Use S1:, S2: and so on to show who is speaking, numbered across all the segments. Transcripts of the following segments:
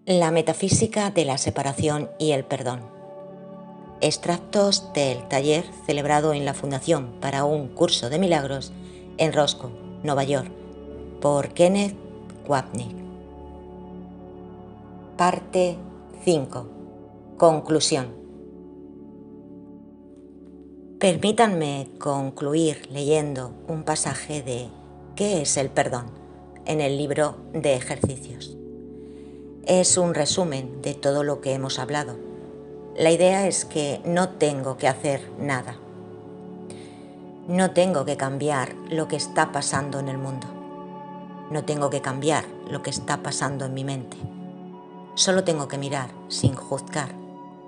S1: La metafísica de la separación y el perdón. Extractos del taller celebrado en la Fundación para un Curso de Milagros en Roscoe, Nueva York, por Kenneth Wapnick. Parte 5. Conclusión. Permítanme concluir leyendo un pasaje de ¿Qué es el perdón?, en el libro de ejercicios. Es un resumen de todo lo que hemos hablado. La idea es que no tengo que hacer nada. No tengo que cambiar lo que está pasando en el mundo. No tengo que cambiar lo que está pasando en mi mente. Solo tengo que mirar sin juzgar,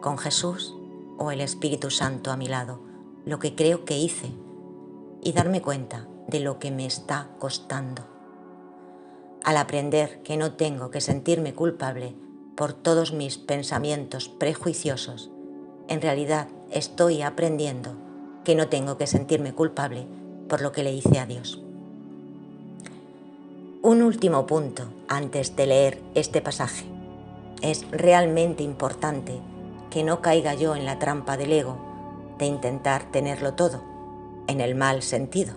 S1: con Jesús o el Espíritu Santo a mi lado, lo que creo que hice y darme cuenta de lo que me está costando. Al aprender que no tengo que sentirme culpable por todos mis pensamientos prejuiciosos, en realidad estoy aprendiendo que no tengo que sentirme culpable por lo que le hice a Dios. Un último punto antes de leer este pasaje. Es realmente importante que no caiga yo en la trampa del ego de intentar tenerlo todo, en el mal sentido,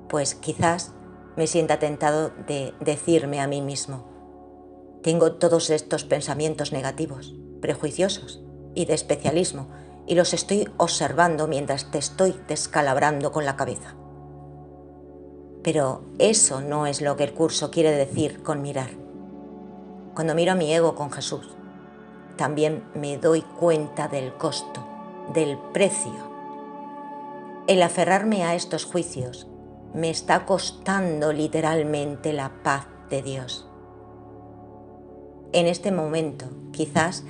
S1: pues quizás me sienta tentado de decirme a mí mismo: tengo todos estos pensamientos negativos, prejuiciosos y de especialismo, y los estoy observando mientras te estoy descalabrando con la cabeza. Pero eso no es lo que el curso quiere decir con mirar. Cuando miro a mi ego con Jesús, también me doy cuenta del costo, del precio. El aferrarme a estos juicios me está costando literalmente la paz de Dios. En este momento, quizás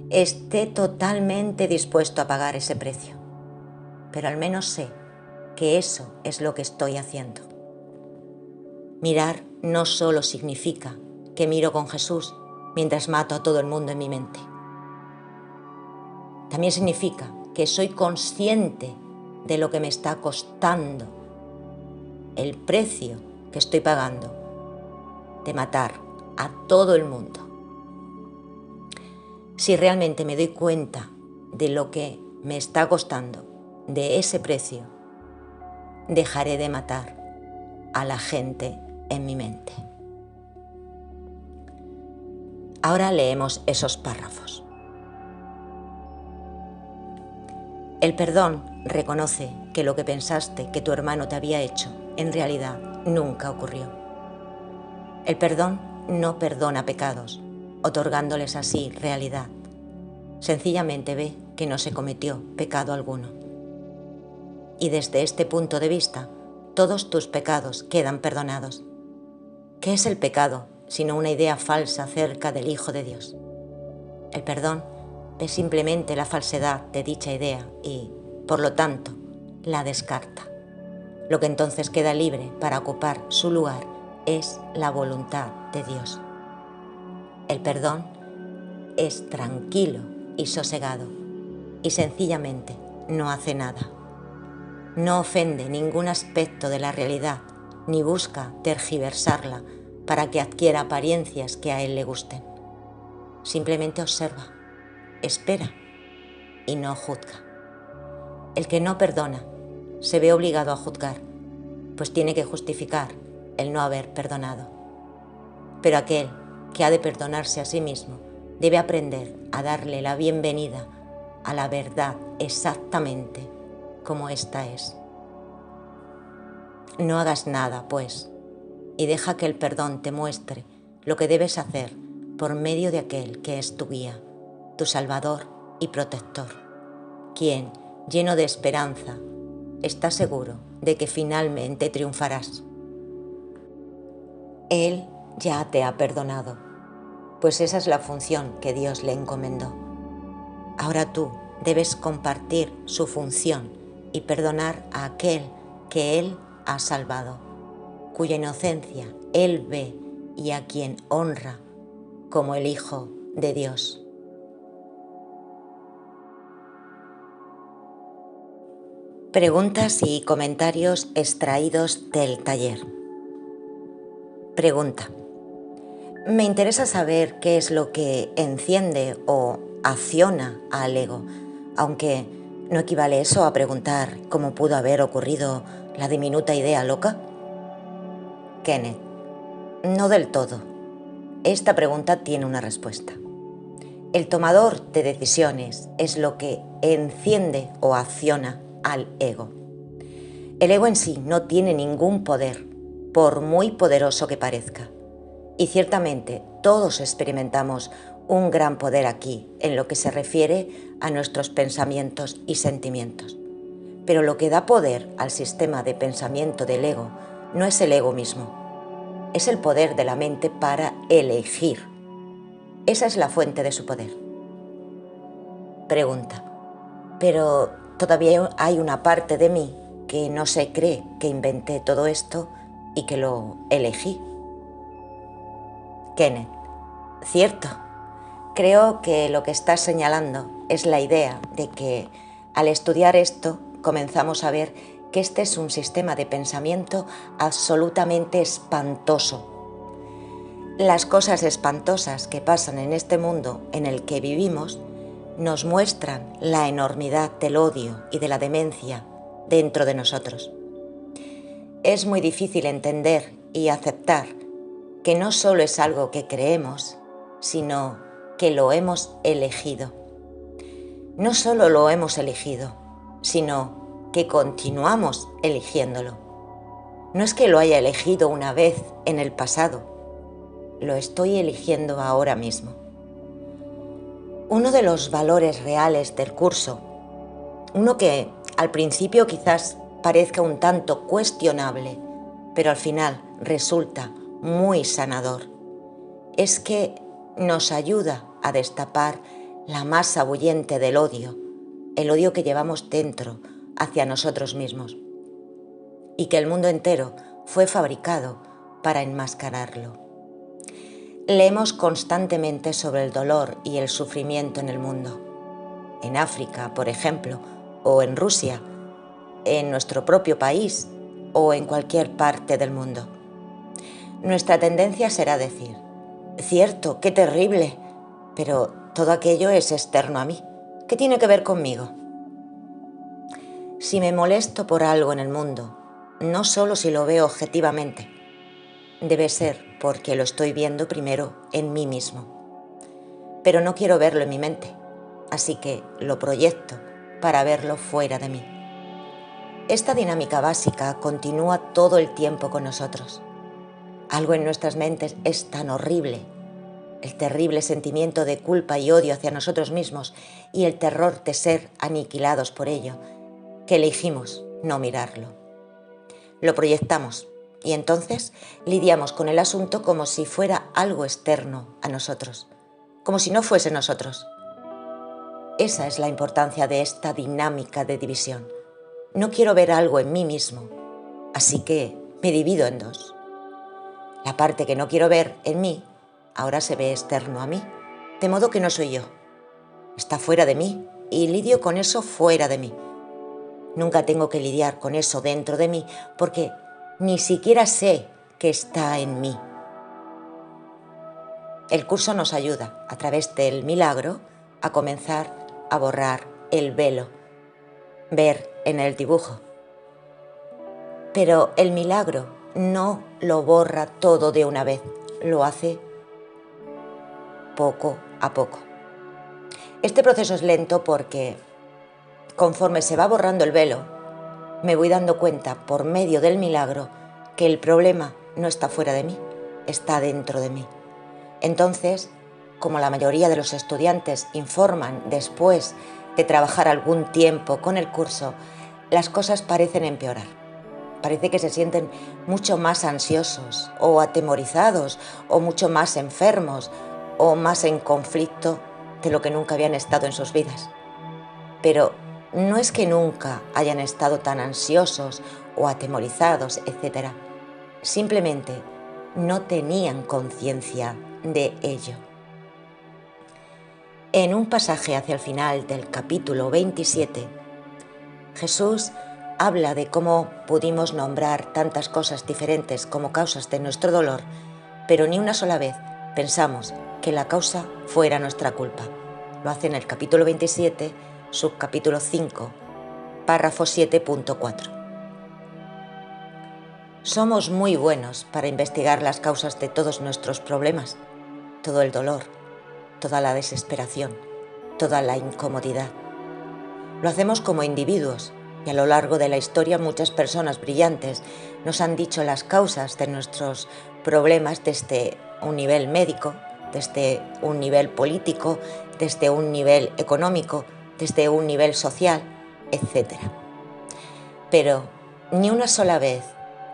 S1: esté totalmente dispuesto a pagar ese precio, pero al menos sé que eso es lo que estoy haciendo. Mirar no solo significa que miro con Jesús mientras mato a todo el mundo en mi mente. También significa que soy consciente de lo que me está costando, el precio que estoy pagando de matar a todo el mundo. Si realmente me doy cuenta de lo que me está costando, de ese precio, dejaré de matar a la gente en mi mente. Ahora leemos esos párrafos. El perdón reconoce que lo que pensaste que tu hermano te había hecho, en realidad nunca ocurrió. El perdón no perdona pecados, otorgándoles así realidad. Sencillamente ve que no se cometió pecado alguno. Y desde este punto de vista, todos tus pecados quedan perdonados. ¿Qué es el pecado sino una idea falsa acerca del Hijo de Dios? El perdón ve simplemente la falsedad de dicha idea y, por lo tanto, la descarta. Lo que entonces queda libre para ocupar su lugar es la voluntad de Dios. El perdón es tranquilo y sosegado y sencillamente no hace nada. No ofende ningún aspecto de la realidad ni busca tergiversarla para que adquiera apariencias que a él le gusten. Simplemente observa, espera y no juzga. El que no perdona se ve obligado a juzgar, pues tiene que justificar el no haber perdonado. Pero aquel que ha de perdonarse a sí mismo debe aprender a darle la bienvenida a la verdad exactamente como ésta es. No hagas nada, pues, y deja que el perdón te muestre lo que debes hacer por medio de aquel que es tu guía, tu salvador y protector, quien, lleno de esperanza, está seguro de que finalmente triunfarás. Él ya te ha perdonado, pues esa es la función que Dios le encomendó. Ahora tú debes compartir su función y perdonar a aquel que Él ha salvado, cuya inocencia Él ve y a quien honra como el Hijo de Dios. Preguntas y comentarios extraídos del taller. Pregunta: Me interesa saber qué es lo que enciende o acciona al ego, aunque no equivale eso a preguntar cómo pudo haber ocurrido la diminuta idea loca. Kenneth, no del todo. Esta pregunta tiene una respuesta. El tomador de decisiones es lo que enciende o acciona al ego. El ego en sí no tiene ningún poder, por muy poderoso que parezca. Y ciertamente todos experimentamos un gran poder aquí en lo que se refiere a nuestros pensamientos y sentimientos. Pero lo que da poder al sistema de pensamiento del ego no es el ego mismo, es el poder de la mente para elegir. Esa es la fuente de su poder. Pregunta, pero todavía hay una parte de mí que no se cree que inventé todo esto y que lo elegí. Kenneth, cierto. Creo que lo que estás señalando es la idea de que al estudiar esto comenzamos a ver que este es un sistema de pensamiento absolutamente espantoso. Las cosas espantosas que pasan en este mundo en el que vivimos nos muestran la enormidad del odio y de la demencia dentro de nosotros. Es muy difícil entender y aceptar que no solo es algo que creemos, sino que lo hemos elegido. No solo lo hemos elegido, sino que continuamos eligiéndolo. No es que lo haya elegido una vez en el pasado, lo estoy eligiendo ahora mismo. Uno de los valores reales del curso, uno que al principio quizás parezca un tanto cuestionable, pero al final resulta muy sanador, es que nos ayuda a destapar la masa bullente del odio, el odio que llevamos dentro hacia nosotros mismos, y que el mundo entero fue fabricado para enmascararlo. Leemos constantemente sobre el dolor y el sufrimiento en el mundo. En África, por ejemplo, o en Rusia, en nuestro propio país o en cualquier parte del mundo. Nuestra tendencia será decir, cierto, qué terrible, pero todo aquello es externo a mí. ¿Qué tiene que ver conmigo? Si me molesto por algo en el mundo, no solo si lo veo objetivamente, debe ser porque lo estoy viendo primero en mí mismo. Pero no quiero verlo en mi mente, así que lo proyecto para verlo fuera de mí. Esta dinámica básica continúa todo el tiempo con nosotros. Algo en nuestras mentes es tan horrible, el terrible sentimiento de culpa y odio hacia nosotros mismos y el terror de ser aniquilados por ello, que elegimos no mirarlo. Lo proyectamos y entonces lidiamos con el asunto como si fuera algo externo a nosotros, como si no fuese nosotros. Esa es la importancia de esta dinámica de división. No quiero ver algo en mí mismo, así que me divido en dos. La parte que no quiero ver en mí ahora se ve externo a mí, de modo que no soy yo. Está fuera de mí y lidio con eso fuera de mí. Nunca tengo que lidiar con eso dentro de mí porque ni siquiera sé que está en mí. El curso nos ayuda, a través del milagro, a comenzar a borrar el velo, ver en el dibujo. Pero el milagro no lo borra todo de una vez, lo hace poco a poco. Este proceso es lento porque, conforme se va borrando el velo, me voy dando cuenta por medio del milagro que el problema no está fuera de mí, está dentro de mí. Entonces, como la mayoría de los estudiantes informan después de trabajar algún tiempo con el curso, las cosas parecen empeorar. Parece que se sienten mucho más ansiosos o atemorizados o mucho más enfermos o más en conflicto de lo que nunca habían estado en sus vidas. Pero no es que nunca hayan estado tan ansiosos o atemorizados, etc. Simplemente no tenían conciencia de ello. En un pasaje hacia el final del capítulo 27, Jesús habla de cómo pudimos nombrar tantas cosas diferentes como causas de nuestro dolor, pero ni una sola vez pensamos que la causa fuera nuestra culpa. Lo hace en el capítulo 27, subcapítulo 5, párrafo 7.4. Somos muy buenos para investigar las causas de todos nuestros problemas, todo el dolor, toda la desesperación, toda la incomodidad. Lo hacemos como individuos y a lo largo de la historia muchas personas brillantes nos han dicho las causas de nuestros problemas desde un nivel médico, desde un nivel político, desde un nivel económico, desde un nivel social, etc. Pero ni una sola vez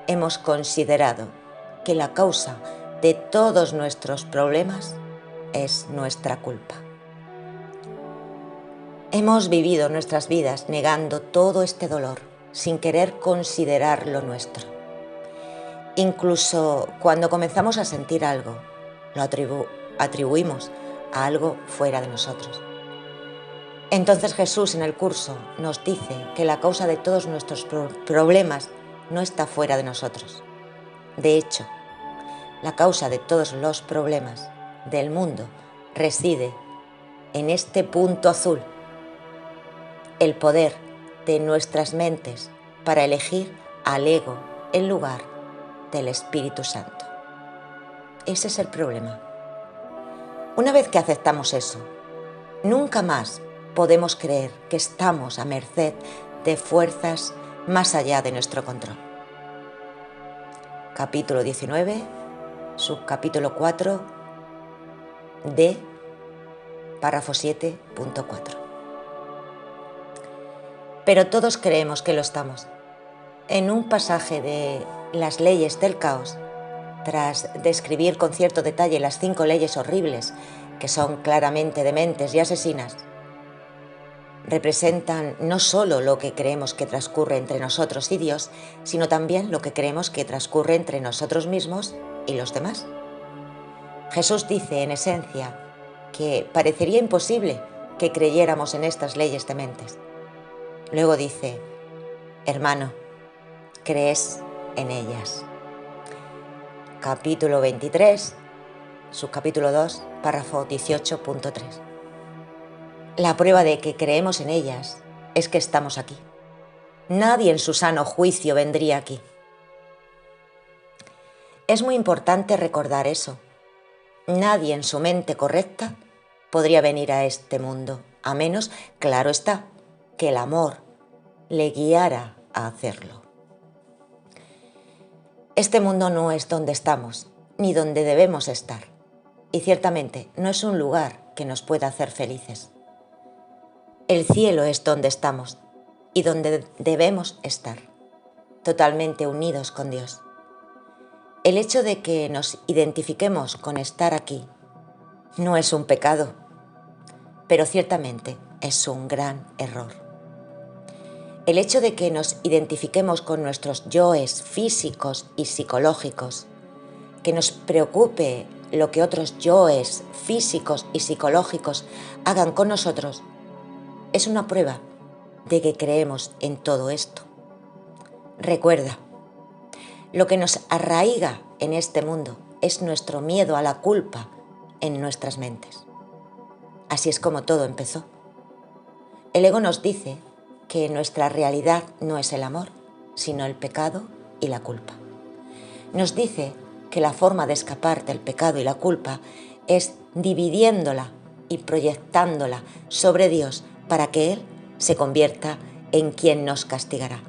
S1: hemos considerado que la causa de todos nuestros problemas es nuestra culpa. Hemos vivido nuestras vidas negando todo este dolor, sin querer considerar lo nuestro. Incluso cuando comenzamos a sentir algo, lo atribuimos a algo fuera de nosotros. Entonces Jesús en el curso nos dice que la causa de todos nuestros problemas no está fuera de nosotros. De hecho, la causa de todos los problemas del mundo reside en este punto azul, el poder de nuestras mentes para elegir al ego en lugar del Espíritu Santo. Ese es el problema. Una vez que aceptamos eso, nunca más podemos creer que estamos a merced de fuerzas más allá de nuestro control. Capítulo 19, subcapítulo 4, D, párrafo 7.4. Pero todos creemos que lo estamos. En un pasaje de Las leyes del caos, tras describir con cierto detalle las 5 leyes horribles, que son claramente dementes y asesinas, representan no solo lo que creemos que transcurre entre nosotros y Dios, sino también lo que creemos que transcurre entre nosotros mismos y los demás. Jesús dice, en esencia, que parecería imposible que creyéramos en estas leyes dementes. Luego dice, hermano, ¿crees en ellas? Capítulo 23, subcapítulo 2, párrafo 18.3. La prueba de que creemos en ellas es que estamos aquí. Nadie en su sano juicio vendría aquí. Es muy importante recordar eso. Nadie en su mente correcta podría venir a este mundo, a menos, claro está, que el amor le guiara a hacerlo. Este mundo no es donde estamos, ni donde debemos estar, y ciertamente no es un lugar que nos pueda hacer felices. El cielo es donde estamos y donde debemos estar, totalmente unidos con Dios. El hecho de que nos identifiquemos con estar aquí no es un pecado, pero ciertamente es un gran error. El hecho de que nos identifiquemos con nuestros yoes físicos y psicológicos, que nos preocupe lo que otros yoes físicos y psicológicos hagan con nosotros, es una prueba de que creemos en todo esto. Recuerda, lo que nos arraiga en este mundo es nuestro miedo a la culpa en nuestras mentes. Así es como todo empezó. El ego nos dice que nuestra realidad no es el amor, sino el pecado y la culpa. Nos dice que la forma de escapar del pecado y la culpa es dividiéndola y proyectándola sobre Dios para que Él se convierta en quien nos castigará.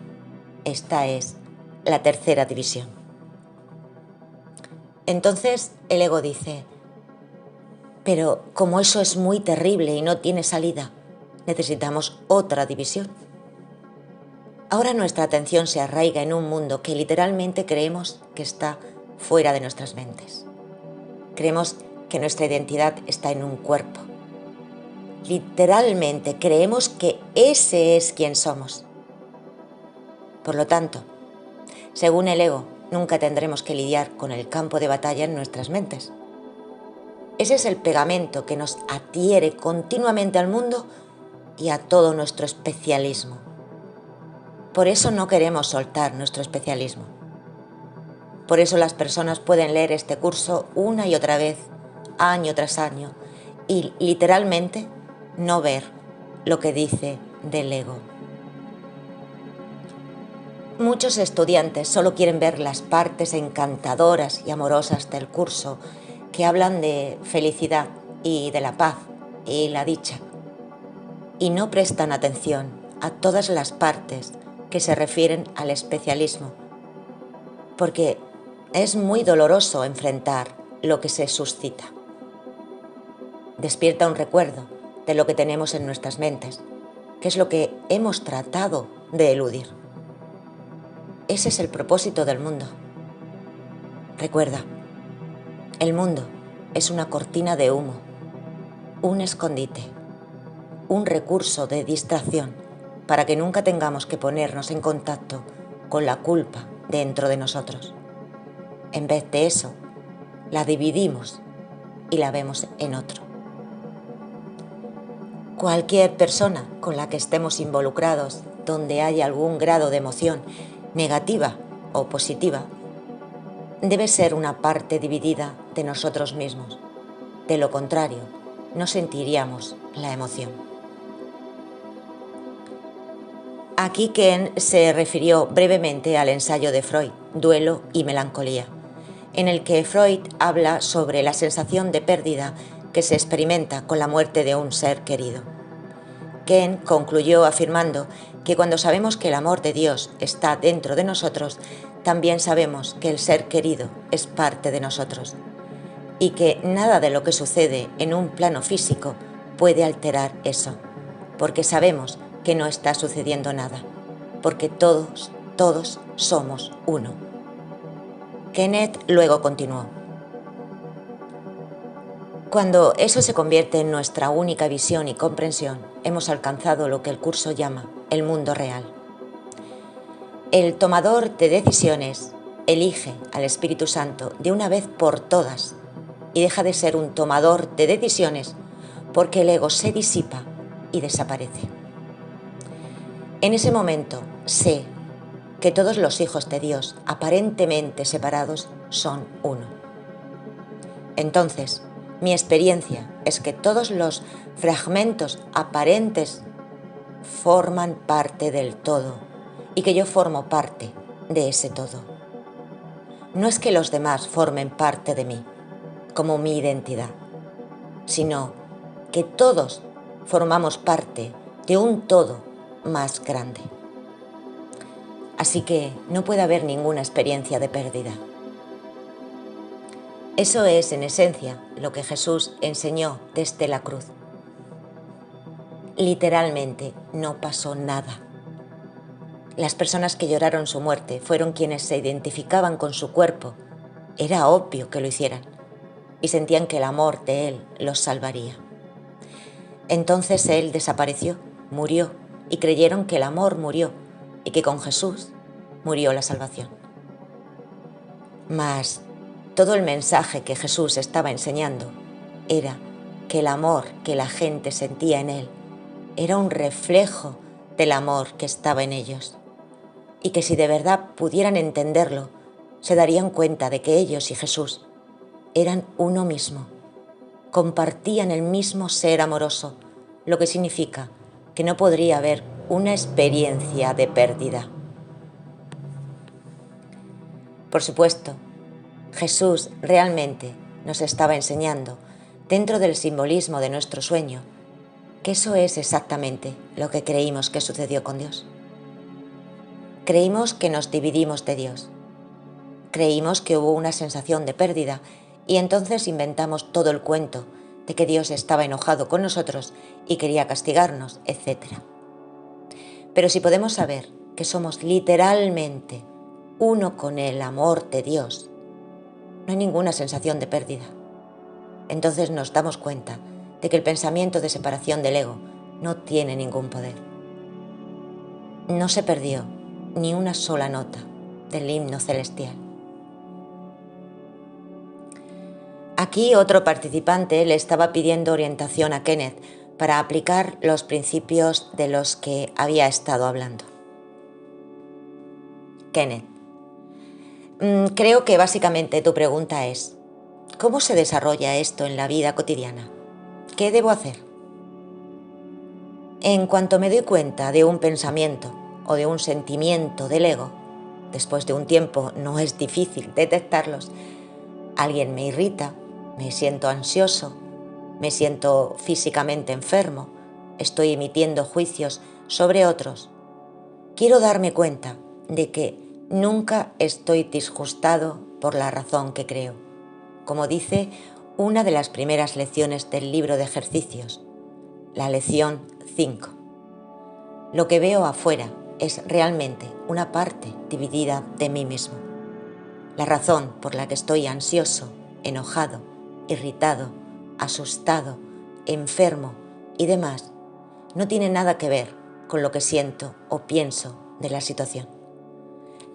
S1: Esta es la tercera división. Entonces el ego dice, pero como eso es muy terrible y no tiene salida, necesitamos otra división. Ahora nuestra atención se arraiga en un mundo que literalmente creemos que está fuera de nuestras mentes. Creemos que nuestra identidad está en un cuerpo. Literalmente creemos que ese es quien somos. Por lo tanto, según el ego, nunca tendremos que lidiar con el campo de batalla en nuestras mentes. Ese es el pegamento que nos adhiere continuamente al mundo y a todo nuestro especialismo. Por eso no queremos soltar nuestro especialismo. Por eso las personas pueden leer este curso una y otra vez año tras año y literalmente no ver lo que dice del ego. Muchos estudiantes solo quieren ver las partes encantadoras y amorosas del curso que hablan de felicidad y de la paz y la dicha, y no prestan atención a todas las partes que se refieren al especialismo, porque es muy doloroso enfrentar lo que se suscita. Despierta un recuerdo de lo que tenemos en nuestras mentes, que es lo que hemos tratado de eludir. Ese es el propósito del mundo. Recuerda, el mundo es una cortina de humo, un escondite, un recurso de distracción para que nunca tengamos que ponernos en contacto con la culpa dentro de nosotros. En vez de eso, la dividimos y la vemos en otro. Cualquier persona con la que estemos involucrados, donde haya algún grado de emoción negativa o positiva, debe ser una parte dividida de nosotros mismos. De lo contrario, no sentiríamos la emoción. Aquí Ken se refirió brevemente al ensayo de Freud, Duelo y Melancolía, en el que Freud habla sobre la sensación de pérdida que se experimenta con la muerte de un ser querido. Ken concluyó afirmando que cuando sabemos que el amor de Dios está dentro de nosotros, también sabemos que el ser querido es parte de nosotros y que nada de lo que sucede en un plano físico puede alterar eso, porque sabemos que no está sucediendo nada, porque todos somos uno. Kenneth luego continuó: cuando eso se convierte en nuestra única visión y comprensión, hemos alcanzado lo que el curso llama el mundo real. El tomador de decisiones elige al Espíritu Santo de una vez por todas y deja de ser un tomador de decisiones porque el ego se disipa y desaparece. En ese momento sé que todos los hijos de Dios, aparentemente separados, son uno. Entonces, mi experiencia es que todos los fragmentos aparentes forman parte del todo y que yo formo parte de ese todo. No es que los demás formen parte de mí, como mi identidad, sino que todos formamos parte de un todo más grande. Así que no puede haber ninguna experiencia de pérdida. Eso es, en esencia, lo que Jesús enseñó desde la cruz. Literalmente no pasó nada. Las personas que lloraron su muerte fueron quienes se identificaban con su cuerpo. Era obvio que lo hicieran y sentían que el amor de Él los salvaría. Entonces Él desapareció, murió, y creyeron que el amor murió y que con Jesús murió la salvación. Mas todo el mensaje que Jesús estaba enseñando era que el amor que la gente sentía en Él era un reflejo del amor que estaba en ellos, y que si de verdad pudieran entenderlo, se darían cuenta de que ellos y Jesús eran uno mismo, compartían el mismo ser amoroso, lo que significa que no podría haber una experiencia de pérdida. Por supuesto, Jesús realmente nos estaba enseñando, dentro del simbolismo de nuestro sueño, que eso es exactamente lo que creímos que sucedió con Dios. Creímos que nos dividimos de Dios. Creímos que hubo una sensación de pérdida y entonces inventamos todo el cuento de que Dios estaba enojado con nosotros y quería castigarnos, etc. Pero si podemos saber que somos literalmente uno con el amor de Dios, no hay ninguna sensación de pérdida. Entonces nos damos cuenta de que el pensamiento de separación del ego no tiene ningún poder. No se perdió ni una sola nota del himno celestial. Aquí otro participante le estaba pidiendo orientación a Kenneth para aplicar los principios de los que había estado hablando. Kenneth, creo que básicamente tu pregunta es: ¿Cómo se desarrolla esto en la vida cotidiana? ¿Qué debo hacer? En cuanto me doy cuenta de un pensamiento o de un sentimiento del ego, después de un tiempo no es difícil detectarlos, alguien me irrita, me siento ansioso, me siento físicamente enfermo, estoy emitiendo juicios sobre otros, quiero darme cuenta de que nunca estoy disgustado por la razón que creo, como dice una de las primeras lecciones del libro de ejercicios, la lección 5. Lo que veo afuera es realmente una parte dividida de mí mismo. La razón por la que estoy ansioso, enojado, irritado, asustado, enfermo y demás no tiene nada que ver con lo que siento o pienso de la situación.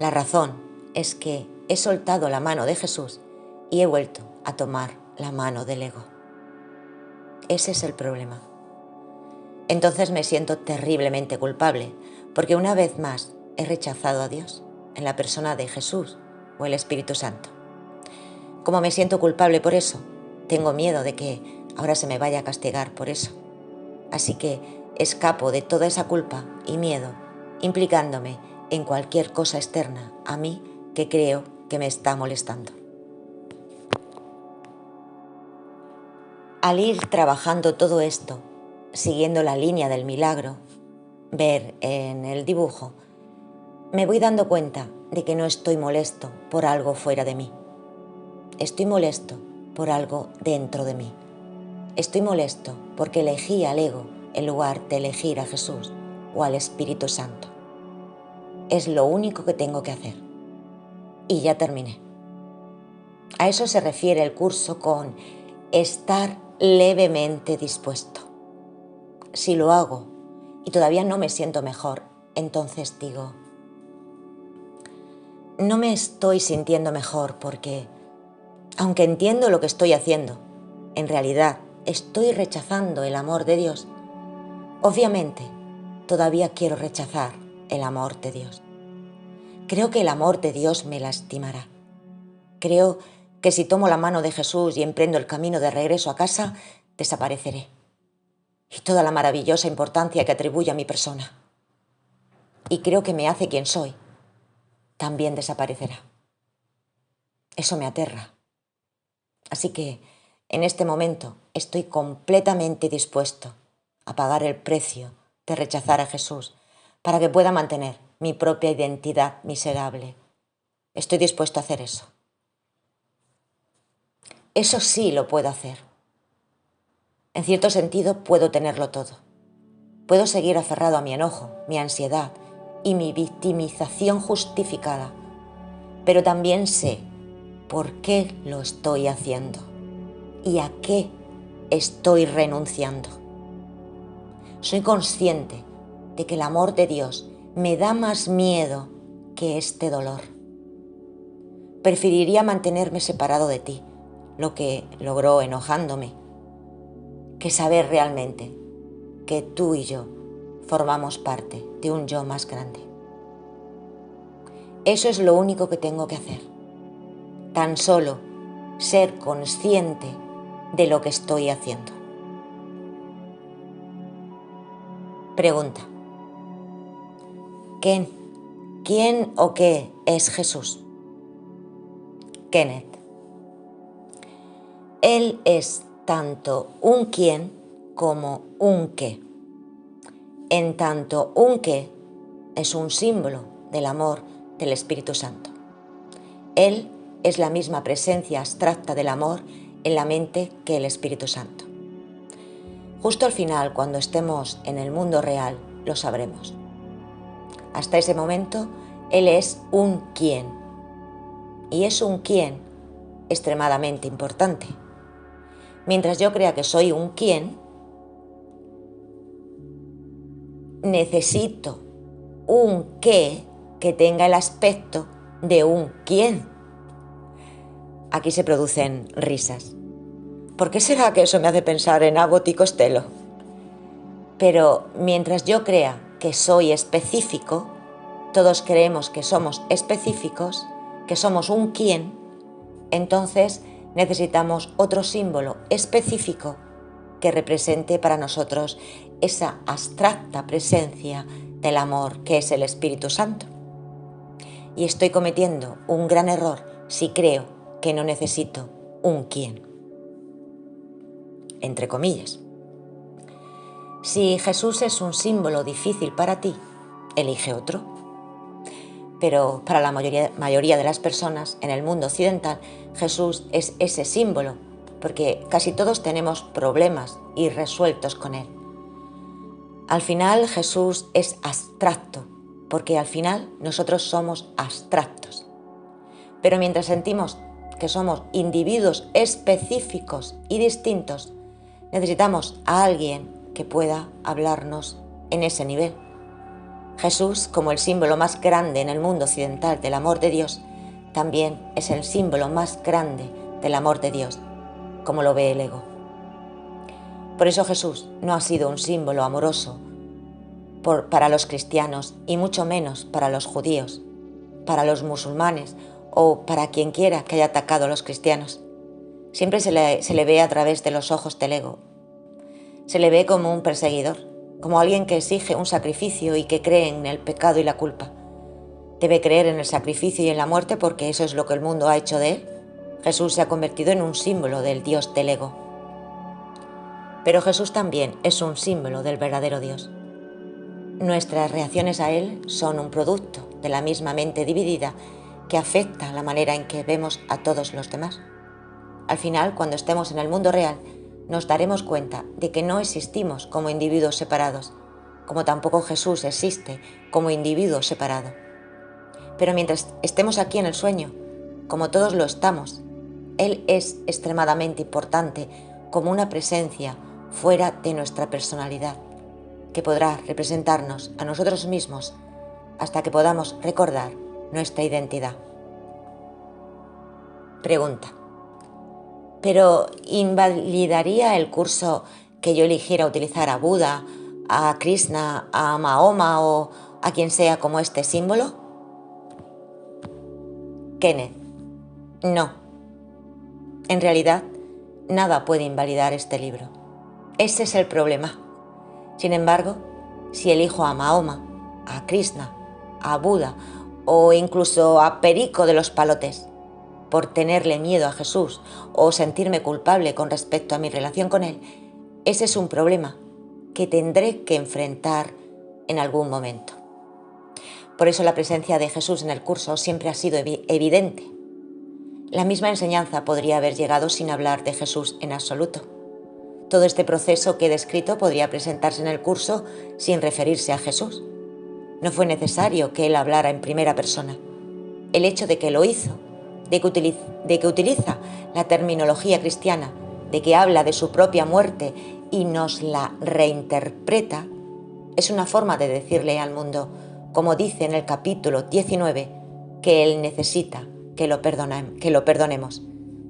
S1: La razón es que he soltado la mano de Jesús y he vuelto a tomar la mano del ego. Ese es el problema. Entonces me siento terriblemente culpable porque una vez más he rechazado a Dios en la persona de Jesús o el Espíritu Santo. Como me siento culpable por eso, tengo miedo de que ahora se me vaya a castigar por eso. Así que escapo de toda esa culpa y miedo, implicándome en cualquier cosa externa a mí que creo que me está molestando. Al ir trabajando todo esto, siguiendo la línea del milagro, ver en el dibujo, me voy dando cuenta de que no estoy molesto por algo fuera de mí. Estoy molesto por algo dentro de mí. Estoy molesto porque elegí al ego en lugar de elegir a Jesús o al Espíritu Santo. Es lo único que tengo que hacer. Y ya terminé. A eso se refiere el curso con estar levemente dispuesto. Si lo hago y todavía no me siento mejor, entonces digo, no me estoy sintiendo mejor porque, aunque entiendo lo que estoy haciendo, en realidad estoy rechazando el amor de Dios. Obviamente, todavía quiero rechazar el amor de Dios. Creo que el amor de Dios me lastimará. Creo que si tomo la mano de Jesús y emprendo el camino de regreso a casa, desapareceré. Y toda la maravillosa importancia que atribuye a mi persona, y creo que me hace quien soy, también desaparecerá. Eso me aterra. Así que, en este momento, estoy completamente dispuesto a pagar el precio de rechazar a Jesús para que pueda mantener mi propia identidad miserable. Estoy dispuesto a hacer eso. Eso sí lo puedo hacer. En cierto sentido, puedo tenerlo todo. Puedo seguir aferrado a mi enojo, mi ansiedad y mi victimización justificada, pero también sé por qué lo estoy haciendo y a qué estoy renunciando. Soy consciente de que el amor de Dios me da más miedo que este dolor. Preferiría mantenerme separado de ti, lo que logró enojándome, que saber realmente que tú y yo formamos parte de un yo más grande. Eso es lo único que tengo que hacer. Tan solo ser consciente de lo que estoy haciendo. Pregunta. ¿Quién o qué es Jesús? Kenneth. Él es tanto un quién como un qué. En tanto un qué es un símbolo del amor del Espíritu Santo. Él es la misma presencia abstracta del amor en la mente que el Espíritu Santo. Justo al final, cuando estemos en el mundo real, lo sabremos. Hasta ese momento, Él es un quién. Y es un quién extremadamente importante. Mientras yo crea que soy un quién, necesito un qué que tenga el aspecto de un quién. Aquí se producen risas. ¿Por qué será que eso me hace pensar en Abbott y Costello? Pero mientras yo crea que soy específico, todos creemos que somos específicos, que somos un quién, entonces necesitamos otro símbolo específico que represente para nosotros esa abstracta presencia del amor que es el Espíritu Santo. Y estoy cometiendo un gran error si creo que no necesito un quién. Entre comillas. Si Jesús es un símbolo difícil para ti, elige otro. Pero para la mayoría de las personas en el mundo occidental, Jesús es ese símbolo, porque casi todos tenemos problemas irresueltos con él. Al final Jesús es abstracto, porque al final nosotros somos abstractos. Pero mientras sentimos que somos individuos específicos y distintos, necesitamos a alguien que pueda hablarnos en ese nivel. Jesús, como el símbolo más grande en el mundo occidental del amor de Dios, también es el símbolo más grande del amor de Dios, como lo ve el ego. Por eso Jesús no ha sido un símbolo amoroso para los cristianos y mucho menos para los judíos, para los musulmanes o para quien quiera que haya atacado a los cristianos. Siempre se le ve a través de los ojos del ego. Se le ve como un perseguidor, como alguien que exige un sacrificio y que cree en el pecado y la culpa. Debe creer en el sacrificio y en la muerte porque eso es lo que el mundo ha hecho de él. Jesús se ha convertido en un símbolo del Dios del ego. Pero Jesús también es un símbolo del verdadero Dios. Nuestras reacciones a él son un producto de la misma mente dividida que afecta la manera en que vemos a todos los demás. Al final, cuando estemos en el mundo real, nos daremos cuenta de que no existimos como individuos separados, como tampoco Jesús existe como individuo separado. Pero mientras estemos aquí en el sueño, como todos lo estamos, Él es extremadamente importante como una presencia fuera de nuestra personalidad, que podrá representarnos a nosotros mismos hasta que podamos recordar nuestra identidad. Pregunta: ¿pero invalidaría el curso que yo eligiera utilizar a Buda, a Krishna, a Mahoma o a quien sea como este símbolo? Kenneth: no. En realidad, nada puede invalidar este libro. Ese es el problema. Sin embargo, si elijo a Mahoma, a Krishna, a Buda o incluso a Perico de los Palotes, por tenerle miedo a Jesús o sentirme culpable con respecto a mi relación con él, ese es un problema que tendré que enfrentar en algún momento. Por eso la presencia de Jesús en el curso siempre ha sido evidente. La misma enseñanza podría haber llegado sin hablar de Jesús en absoluto. Todo este proceso que he descrito podría presentarse en el curso sin referirse a Jesús. No fue necesario que él hablara en primera persona. El hecho de que lo hizo, de que utiliza la terminología cristiana, de que habla de su propia muerte y nos la reinterpreta, es una forma de decirle al mundo, como dice en el capítulo 19, que él necesita que lo perdonemos.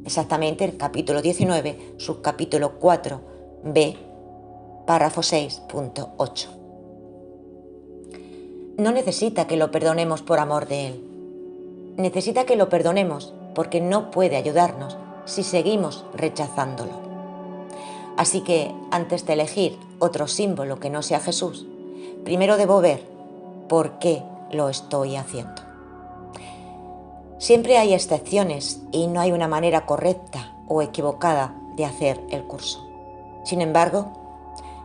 S1: Exactamente el capítulo 19, subcapítulo 4b, párrafo 6.8. No necesita que lo perdonemos por amor de él. Necesita que lo perdonemos porque no puede ayudarnos si seguimos rechazándolo. Así que, antes de elegir otro símbolo que no sea Jesús, primero debo ver por qué lo estoy haciendo. Siempre hay excepciones y no hay una manera correcta o equivocada de hacer el curso. Sin embargo,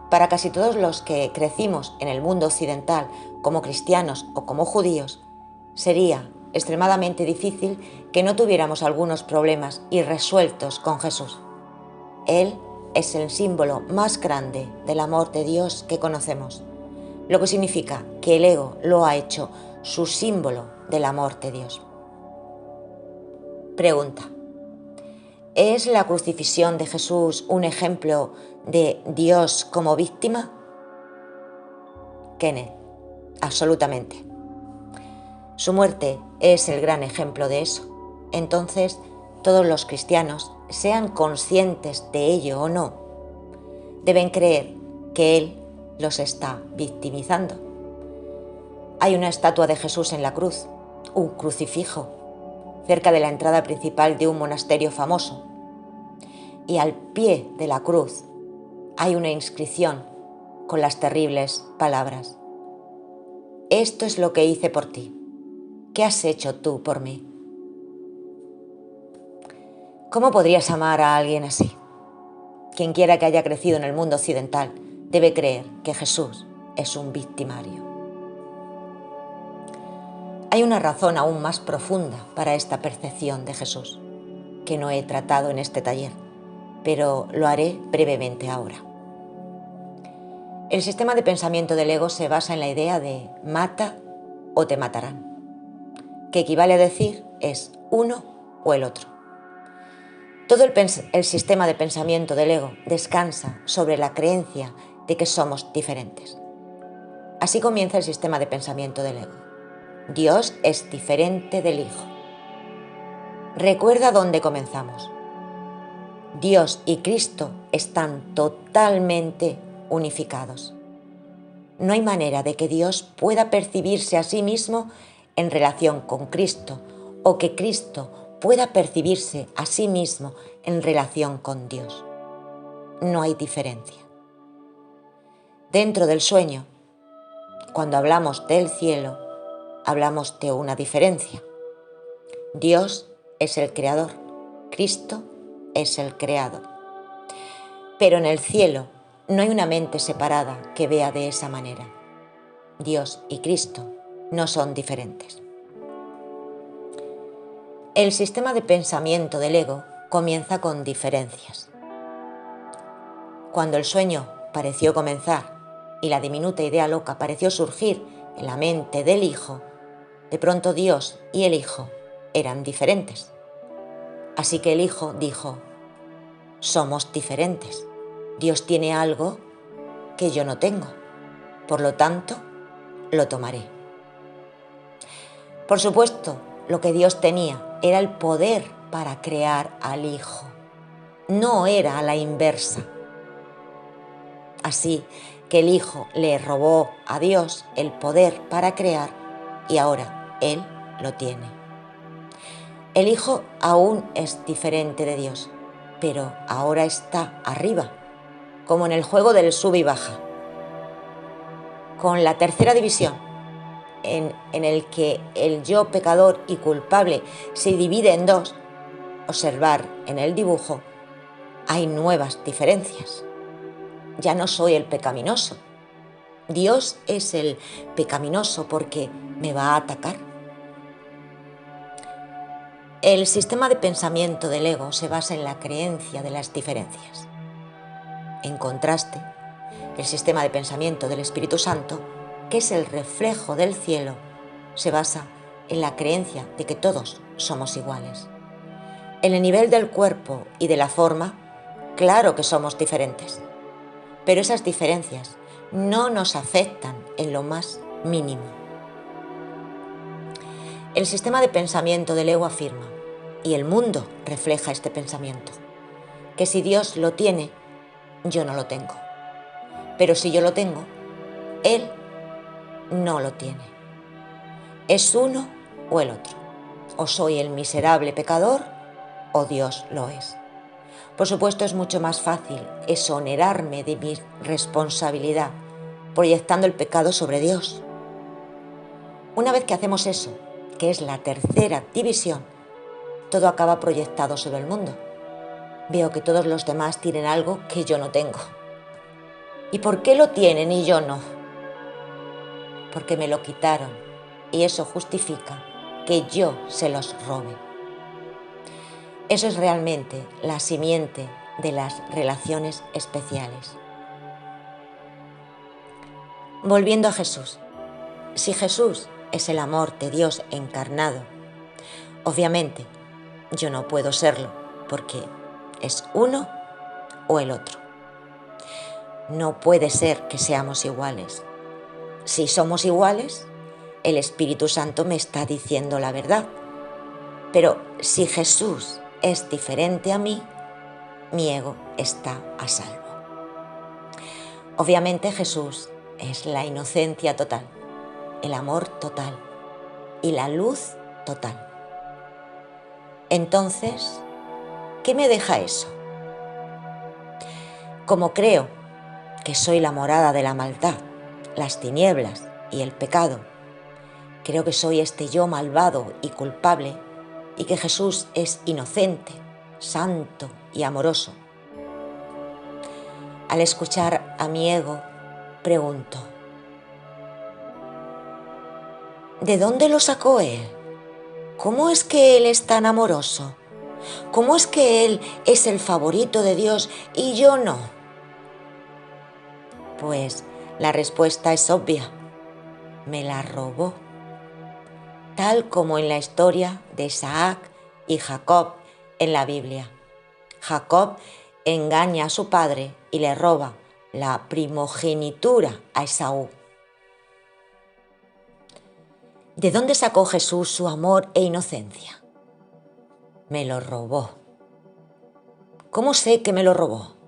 S1: para casi todos los que crecimos en el mundo occidental como cristianos o como judíos, sería extremadamente difícil que no tuviéramos algunos problemas irresueltos con Jesús. Él es el símbolo más grande del amor de Dios que conocemos, lo que significa que el ego lo ha hecho su símbolo del amor de Dios. Pregunta: ¿es la crucifixión de Jesús un ejemplo de Dios como víctima? Kenneth: absolutamente. Su muerte es el gran ejemplo de eso. Entonces, todos los cristianos, sean conscientes de ello o no, deben creer que Él los está victimizando. Hay una estatua de Jesús en la cruz, un crucifijo, cerca de la entrada principal de un monasterio famoso, y al pie de la cruz hay una inscripción con las terribles palabras: esto es lo que hice por ti. ¿Qué has hecho tú por mí? ¿Cómo podrías amar a alguien así? Quien quiera que haya crecido en el mundo occidental debe creer que Jesús es un victimario. Hay una razón aún más profunda para esta percepción de Jesús, que no he tratado en este taller, pero lo haré brevemente ahora. El sistema de pensamiento del ego se basa en la idea de mata o te matarán, que equivale a decir es uno o el otro. Todo el sistema de pensamiento del ego descansa sobre la creencia de que somos diferentes. Así comienza el sistema de pensamiento del ego. Dios es diferente del Hijo. Recuerda dónde comenzamos. Dios y Cristo están totalmente unificados. No hay manera de que Dios pueda percibirse a sí mismo en relación con Cristo o que Cristo pueda percibirse a sí mismo en relación con Dios. No hay diferencia. Dentro del sueño, cuando hablamos del cielo, hablamos de una diferencia. Dios es el creador, Cristo es el creado. Pero en el cielo no hay una mente separada que vea de esa manera. Dios y Cristo no son diferentes. El sistema de pensamiento del ego comienza con diferencias. Cuando el sueño pareció comenzar y la diminuta idea loca pareció surgir en la mente del Hijo, de pronto Dios y el Hijo eran diferentes. Así que el Hijo dijo: somos diferentes. Dios tiene algo que yo no tengo. Por lo tanto, lo tomaré. Por supuesto, lo que Dios tenía era el poder para crear al Hijo. No era a la inversa. Así que el Hijo le robó a Dios el poder para crear y ahora Él lo tiene. El Hijo aún es diferente de Dios, pero ahora está arriba, como en el juego del sub y baja. Con la tercera división, en el que el yo pecador y culpable se divide en dos, observar en el dibujo, hay nuevas diferencias. Ya no soy el pecaminoso. Dios es el pecaminoso porque me va a atacar. El sistema de pensamiento del ego se basa en la creencia de las diferencias. En contraste, el sistema de pensamiento del Espíritu Santo, que es el reflejo del cielo, se basa en la creencia de que todos somos iguales. En el nivel del cuerpo y de la forma, claro que somos diferentes, pero esas diferencias no nos afectan en lo más mínimo. El sistema de pensamiento del ego afirma, y el mundo refleja este pensamiento, que si Dios lo tiene, yo no lo tengo. Pero si yo lo tengo, Él no lo tiene. Es uno o el otro. O soy el miserable pecador o Dios lo es. Por supuesto, es mucho más fácil exonerarme de mi responsabilidad proyectando el pecado sobre Dios. Una vez que hacemos eso, que es la tercera división, todo acaba proyectado sobre el mundo. Veo que todos los demás tienen algo que yo no tengo. ¿Y por qué lo tienen y yo no? Porque me lo quitaron y eso justifica que yo se los robe. Eso es realmente la simiente de las relaciones especiales. Volviendo a Jesús, si Jesús es el amor de Dios encarnado, obviamente yo no puedo serlo porque es uno o el otro. No puede ser que seamos iguales. Si somos iguales, el Espíritu Santo me está diciendo la verdad. Pero si Jesús es diferente a mí, mi ego está a salvo. Obviamente Jesús es la inocencia total, el amor total y la luz total. Entonces, ¿qué me deja eso? Como creo que soy la morada de la maldad, las tinieblas y el pecado, creo que soy este yo malvado y culpable y que Jesús es inocente, santo y amoroso. Al escuchar a mi ego, pregunto, ¿de dónde lo sacó él? ¿Cómo es que él es tan amoroso? ¿Cómo es que él es el favorito de Dios y yo no? Pues la respuesta es obvia. Me la robó. Tal como en la historia de Isaac y Jacob en la Biblia. Jacob engaña a su padre y le roba la primogenitura a Esaú. ¿De dónde sacó Jesús su amor e inocencia? Me lo robó. ¿Cómo sé que me lo robó?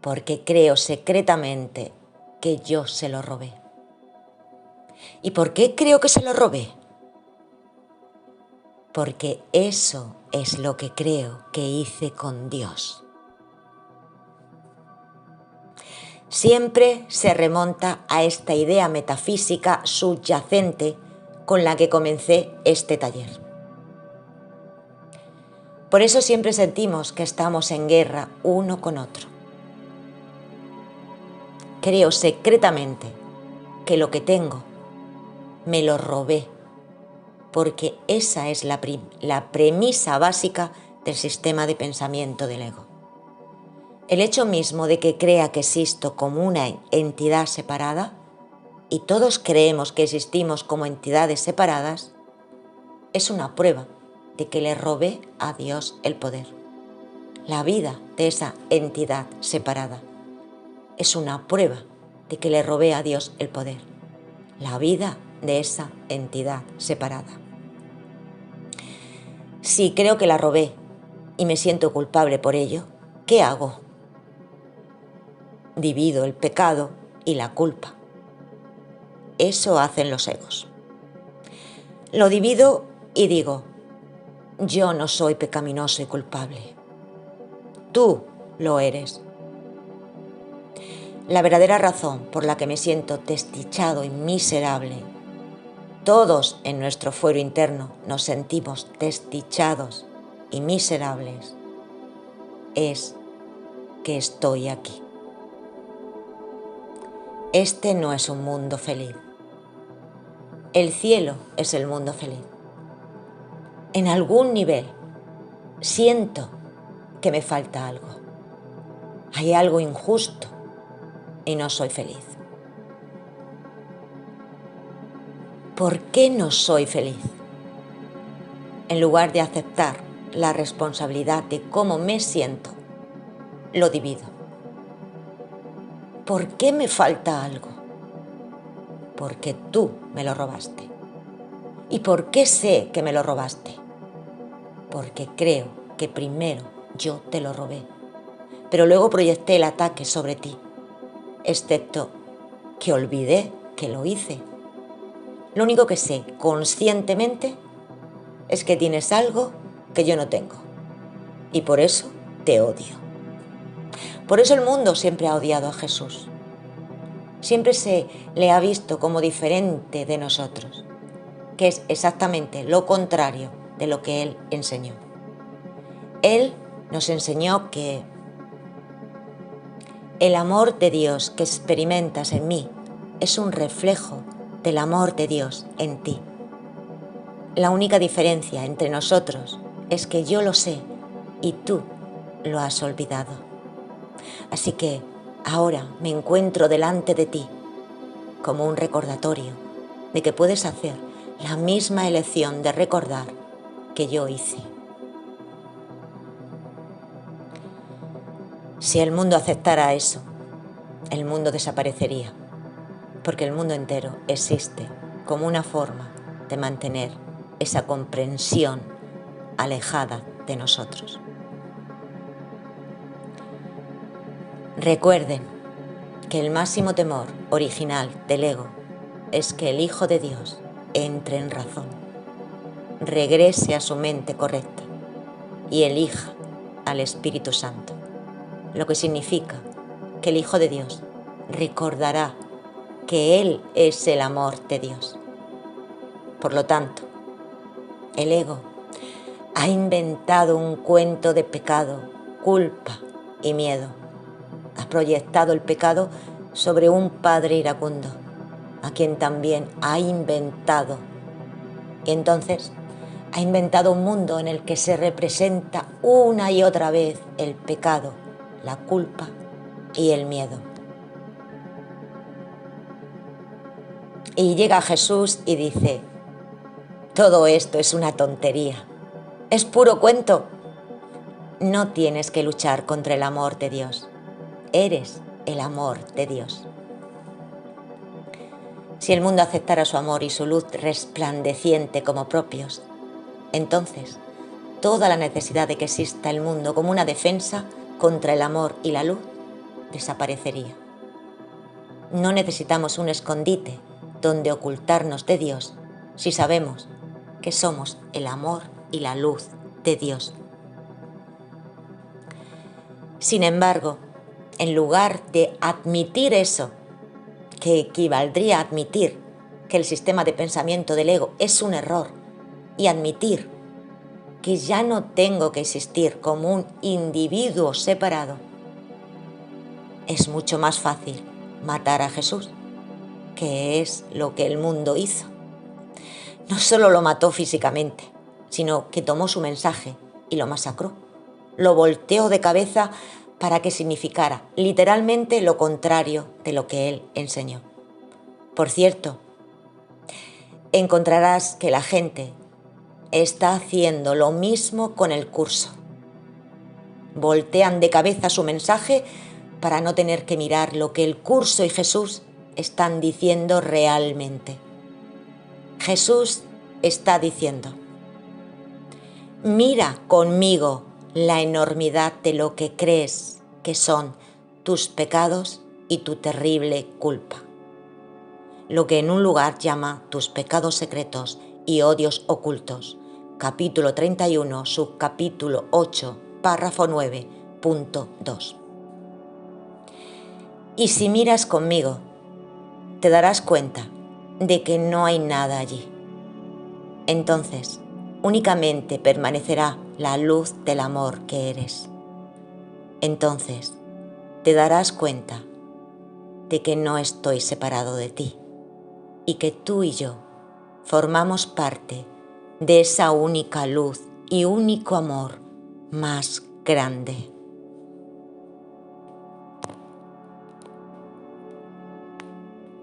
S1: Porque creo secretamente que yo se lo robé. ¿Y por qué creo que se lo robé? Porque eso es lo que creo que hice con Dios. Siempre se remonta a esta idea metafísica subyacente con la que comencé este taller. Por eso siempre sentimos que estamos en guerra uno con otro. Creo secretamente que lo que tengo me lo robé, porque esa es la premisa básica del sistema de pensamiento del ego. El hecho mismo de que crea que existo como una entidad separada, y todos creemos que existimos como entidades separadas, es una prueba de que le robé a Dios el poder. La vida de esa entidad separada es una prueba de que le robé a Dios el poder. La vida de esa entidad separada. Si creo que la robé y me siento culpable por ello, ¿qué hago? Divido el pecado y la culpa. Eso hacen los egos. Lo divido y digo, yo no soy pecaminoso y culpable. Tú lo eres. La verdadera razón por la que me siento desdichado y miserable, todos en nuestro fuero interno nos sentimos desdichados y miserables, es que estoy aquí. Este no es un mundo feliz. El cielo es el mundo feliz. En algún nivel siento que me falta algo. Hay algo injusto y no soy feliz. ¿Por qué no soy feliz? En lugar de aceptar la responsabilidad de cómo me siento, lo divido. ¿Por qué me falta algo? Porque tú me lo robaste. ¿Y por qué sé que me lo robaste? Porque creo que primero yo te lo robé, pero luego proyecté el ataque sobre ti, excepto que olvidé que lo hice. Lo único que sé conscientemente es que tienes algo que yo no tengo, y por eso te odio. Por eso el mundo siempre ha odiado a Jesús. Siempre se le ha visto como diferente de nosotros, que es exactamente lo contrario de lo que Él enseñó. Él nos enseñó que el amor de Dios que experimentas en mí es un reflejo del amor de Dios en ti. La única diferencia entre nosotros es que yo lo sé y tú lo has olvidado. Así que ahora me encuentro delante de ti como un recordatorio de que puedes hacer la misma elección de recordar que yo hice. Si el mundo aceptara eso, el mundo desaparecería, porque el mundo entero existe como una forma de mantener esa comprensión alejada de nosotros. Recuerden que el máximo temor original del ego es que el Hijo de Dios entre en razón, regrese a su mente correcta y elija al Espíritu Santo. lo que significa que el Hijo de Dios recordará que Él es el amor de Dios. Por lo tanto, el ego ha inventado un cuento de pecado, culpa y miedo. Ha proyectado el pecado sobre un padre iracundo, a quien también ha inventado. Y entonces ha inventado un mundo en el que se representa una y otra vez el pecado, la culpa y el miedo. Y llega Jesús y dice: todo esto es una tontería, es puro cuento. No tienes que luchar contra el amor de Dios, eres el amor de Dios. Si el mundo aceptara su amor y su luz resplandeciente como propios, entonces toda la necesidad de que exista el mundo como una defensa contra el amor y la luz desaparecería. No necesitamos un escondite donde ocultarnos de Dios si sabemos que somos el amor y la luz de Dios. Sin embargo, en lugar de admitir eso, que equivaldría a admitir que el sistema de pensamiento del ego es un error y admitir que ya no tengo que existir como un individuo separado, es mucho más fácil matar a Jesús, que es lo que el mundo hizo. No solo lo mató físicamente, sino que tomó su mensaje y lo masacró. Lo volteó de cabeza para que significara literalmente lo contrario de lo que él enseñó. Por cierto, encontrarás que la gente está haciendo lo mismo con el curso. Voltean de cabeza su mensaje para no tener que mirar lo que el curso y Jesús están diciendo realmente. Jesús está diciendo: mira conmigo la enormidad de lo que crees que son tus pecados y tu terrible culpa. Lo que en un lugar llama tus pecados secretos y odios ocultos. Capítulo 31, subcapítulo 8, párrafo 9.2. Y si miras conmigo, te darás cuenta de que no hay nada allí. Entonces, únicamente permanecerá la luz del amor que eres. Entonces, te darás cuenta de que no estoy separado de ti y que tú y yo formamos parte de esa única luz y único amor más grande.